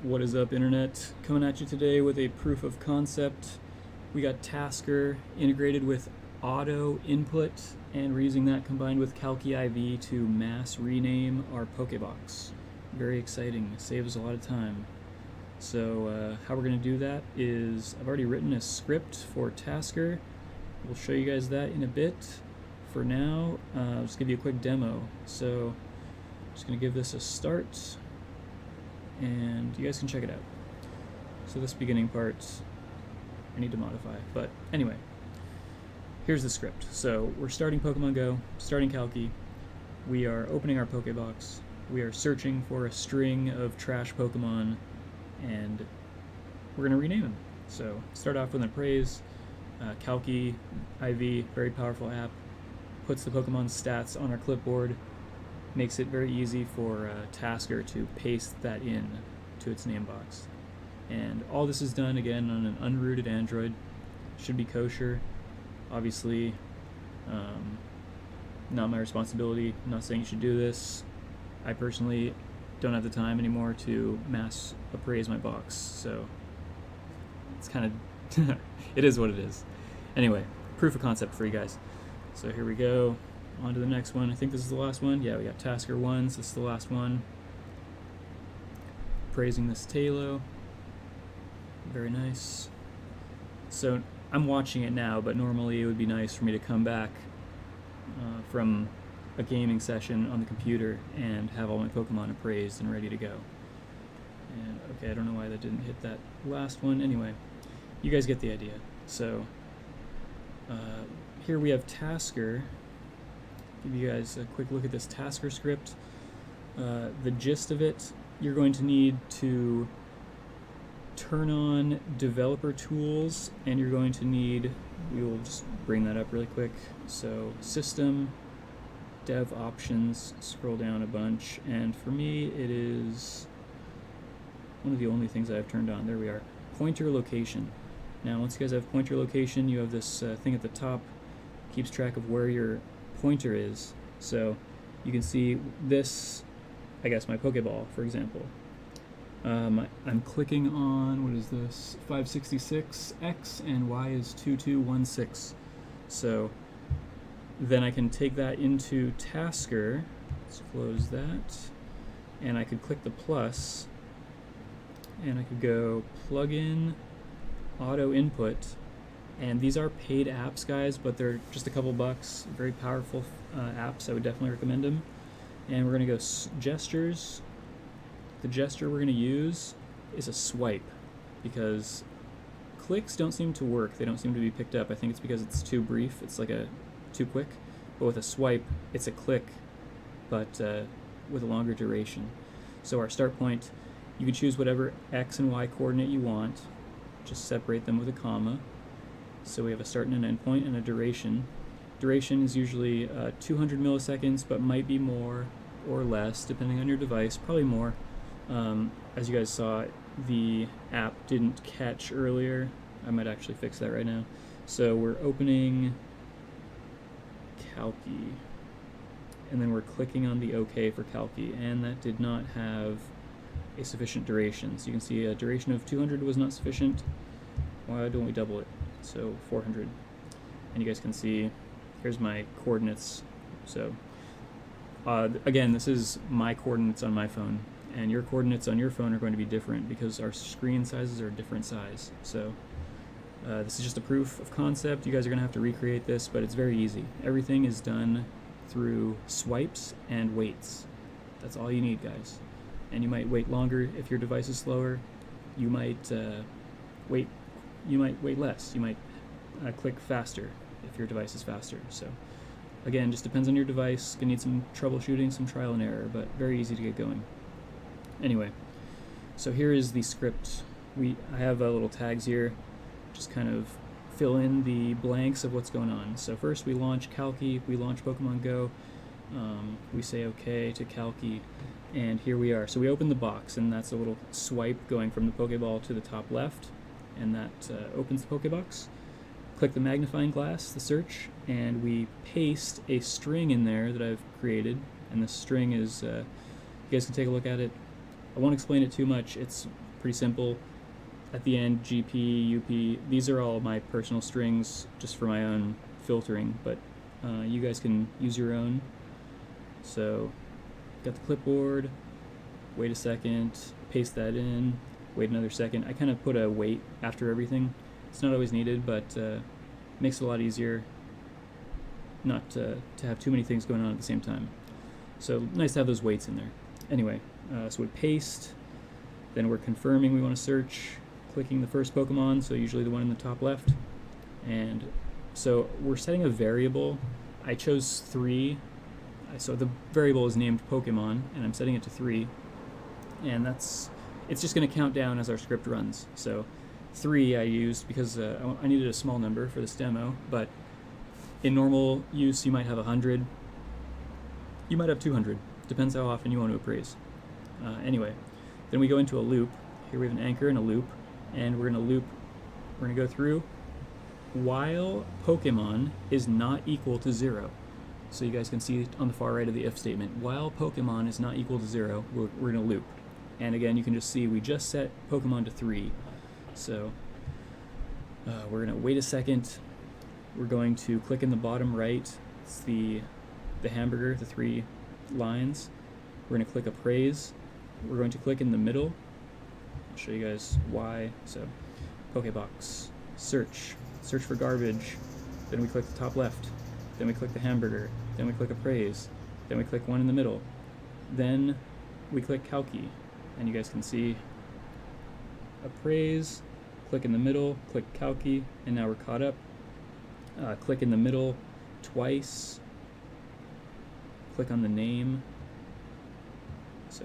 What is up, internet? Coming at you today with a proof of concept. We got Tasker integrated with auto input, and we're using that combined with Calci IV to mass rename our Pokebox. Very exciting, saves a lot of time. So how we're going to do that is, I've already written a script for Tasker. We'll show you guys that in a bit. For now, I'll just give you a quick demo. So I'm just going to give this a start, and you guys can check it out. So this beginning part I need to modify, but anyway, here's the script. So we're starting Pokemon Go, starting Calci, we are opening our Pokebox, we are searching for a string of trash Pokemon, and we're going to rename them. So start off with an appraised. Calci IV, very powerful app, puts the Pokemon's stats on our clipboard, makes it very easy for Tasker to paste that in to its name box. And all this is done again on an unrooted Android. Should be kosher. Obviously, not my responsibility. I'm not saying you should do this. I personally don't have the time anymore to mass appraise my box, so it's kind of it is what it is. Anyway, proof of concept for you guys. So here we go. On to the next one. I think this is the last one. Yeah, we got Tasker 1, so this is the last one. Praising this Talo. Very nice. So I'm watching it now, but normally it would be nice for me to come back from a gaming session on the computer and have all my Pokemon appraised and ready to go. And okay, I don't know why that didn't hit that last one. Anyway, you guys get the idea. So here we have Tasker. Give you guys a quick look at this Tasker script. The gist of it, you're going to need to turn on developer tools, and you're going to need, we will just bring that up really quick. So system, dev options, scroll down a bunch, and for me it is one of the only things I have turned on. There we are. Pointer location. Now once you guys have pointer location, you have this thing at the top, keeps track of where your pointer is. So you can see this, I guess my Pokeball, for example. I'm clicking on, what is this, 566, X, and Y is 2216. So then I can take that into Tasker, let's close that, and I could click the plus, and I could go plugin, auto input, and these are paid apps, guys, but they're just a couple bucks. Very powerful apps. I would definitely recommend them. And we're going to go gestures. The gesture we're going to use is a swipe, because clicks don't seem to work. They don't seem to be picked up. I think it's because it's too brief. It's like too quick. But with a swipe, it's a click, but with a longer duration. So our start point, you can choose whatever X and Y coordinate you want. Just separate them with a comma. So we have a start and an end point and a duration. Duration is usually 200 milliseconds, but might be more or less depending on your device, probably more. As you guys saw, the app didn't catch earlier. I might actually fix that right now. So we're opening Calci, and then we're clicking on the OK for Calci, and that did not have a sufficient duration. So you can see a duration of 200 was not sufficient. Why don't we double it? So 400, and you guys can see here's my coordinates. So again, this is my coordinates on my phone, and your coordinates on your phone are going to be different because our screen sizes are a different size. So this is just a proof of concept. You guys are going to have to recreate this, but it's very easy. Everything is done through swipes and waits. That's all you need, guys. And you might wait longer if your device is slower. You might wait. You might wait less. You might click faster if your device is faster. So again, just depends on your device. Gonna need some troubleshooting, some trial and error, but very easy to get going. Anyway, so here is the script. I have little tags here, just kind of fill in the blanks of what's going on. So first we launch Calci, we launch Pokemon Go, we say OK to Calci, and here we are. So we open the box, and that's a little swipe going from the Pokeball to the top left, and that opens the Pokebox. Click the magnifying glass, the search, and we paste a string in there that I've created, and the string is, you guys can take a look at it. I won't explain it too much. It's pretty simple. At the end, GP, UP, these are all my personal strings just for my own filtering, but you guys can use your own. So, got the clipboard, wait a second, paste that in, wait another second. I kind of put a wait after everything. It's not always needed, but makes it a lot easier not to have too many things going on at the same time. So nice to have those weights in there. Anyway, so we paste, then we're confirming we want to search, clicking the first Pokemon, so usually the one in the top left. And so we're setting a variable. I chose 3. So the variable is named Pokemon, and I'm setting it to 3. And it's just going to count down as our script runs. So 3 I used because I needed a small number for this demo, but in normal use you might have 100. You might have 200. Depends how often you want to appraise. Anyway, then we go into a loop. Here we have an anchor and a loop, and we're going to go through while Pokemon is not equal to 0. So you guys can see on the far right of the if statement, while Pokemon is not equal to 0, we're going to loop. And again, you can just see we just set Pokemon to 3. So we're going to wait a second. We're going to click in the bottom right. It's the hamburger, the 3 lines. We're going to click appraise. We're going to click in the middle. I'll show you guys why. So Pokebox, search for garbage. Then we click the top left. Then we click the hamburger. Then we click appraise. Then we click one in the middle. Then we click calci. And you guys can see appraise, click in the middle, click calci, and now we're caught up. Click in the middle twice. Click on the name. So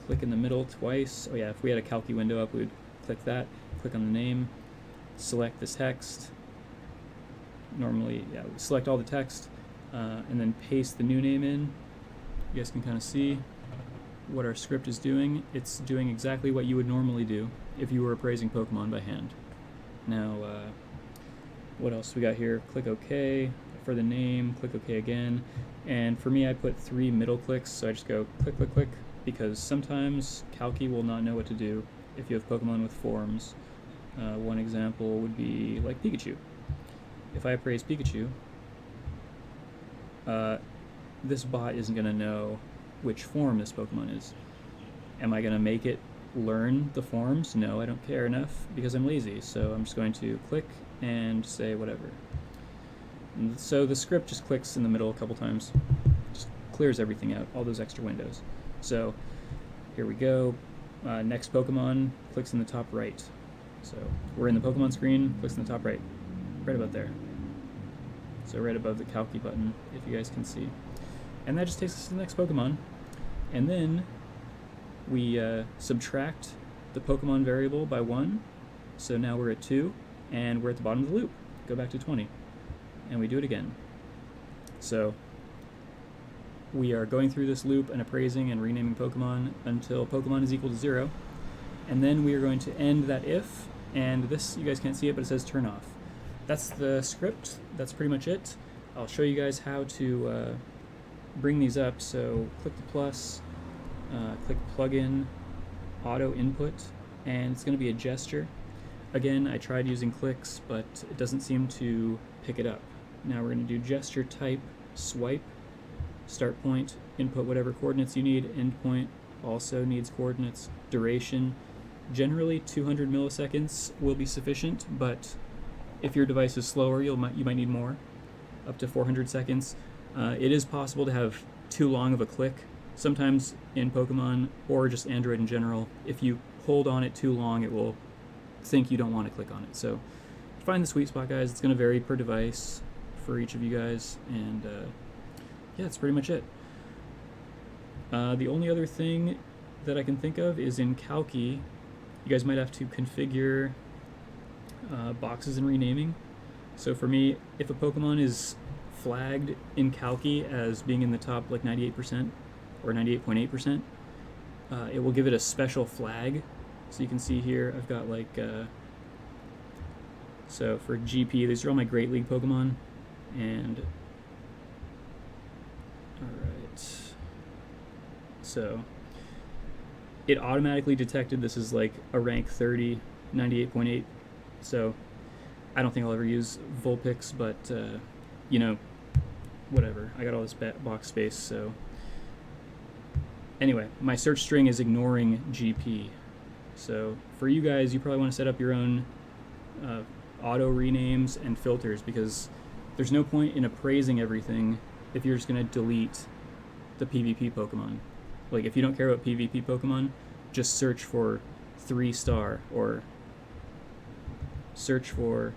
click in the middle twice. Oh yeah, if we had a calci window up, we would click that. Click on the name. Select this text. Normally, yeah, select all the text, and then paste the new name in. You guys can kind of see what our script is doing. It's doing exactly what you would normally do if you were appraising Pokemon by hand. Now, what else we got here? Click OK for the name, click OK again. And for me, I put 3 middle clicks, so I just go click, click, click, because sometimes calci will not know what to do if you have Pokemon with forms. One example would be like Pikachu. If I appraise Pikachu, this bot isn't going to know which form this Pokemon is. Am I going to make it learn the forms? No, I don't care enough because I'm lazy, so I'm just going to click and say whatever. And so the script just clicks in the middle a couple times, just clears everything out, all those extra windows. So here we go. Next Pokemon, clicks in the top right. So we're in the Pokemon screen, clicks in the top right. Right about there. So right above the calci button, if you guys can see. And that just takes us to the next Pokemon. And then we subtract the Pokemon variable by 1. So now we're at 2, and we're at the bottom of the loop. Go back to 20. And we do it again. So we are going through this loop and appraising and renaming Pokemon until Pokemon is equal to 0. And then we are going to end that if, and this, you guys can't see it, but it says turn off. That's the script. That's pretty much it. I'll show you guys how to bring these up. So click the plus, click plugin, auto input, and it's going to be a gesture. Again, I tried using clicks, but it doesn't seem to pick it up. Now we're going to do gesture type, swipe, start point, input whatever coordinates you need, end point also needs coordinates, duration. Generally 200 milliseconds will be sufficient, but if your device is slower, you might need more, up to 400 seconds. It is possible to have too long of a click. Sometimes in Pokemon, or just Android in general, if you hold on it too long, it will think you don't want to click on it. So find the sweet spot, guys. It's going to vary per device for each of you guys, and yeah, that's pretty much it. The only other thing that I can think of is in calci, you guys might have to configure boxes and renaming. So for me, if a Pokemon is flagged in calci as being in the top like 98% or 98.8%, it will give it a special flag. So you can see here, I've got like, so for GP, these are all my Great League Pokemon, and, alright, so it automatically detected this is like a rank 30, 98.8. So I don't think I'll ever use Vulpix, but you know, whatever. I got all this box space, so anyway, my search string is ignoring GP. So for you guys, you probably want to set up your own auto renames and filters, because there's no point in appraising everything if you're just going to delete the PvP Pokemon. Like, if you don't care about PvP Pokemon, just search for 3-star or search for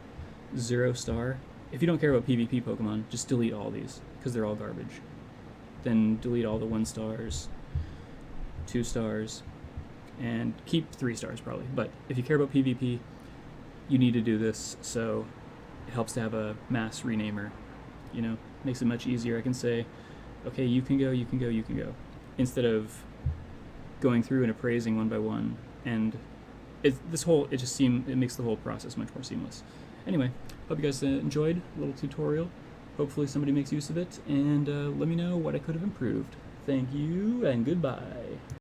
0-star. If you don't care about PvP Pokemon, just delete all these, because they're all garbage. Then delete all the 1-stars, 2-stars, and keep 3-stars probably. But if you care about PvP, you need to do this, so it helps to have a mass renamer. You know, makes it much easier. I can say, okay, you can go, you can go, you can go, instead of going through and appraising one by one. And it makes the whole process much more seamless. Anyway, hope you guys enjoyed a little tutorial. Hopefully somebody makes use of it, and let me know what I could have improved. Thank you, and goodbye.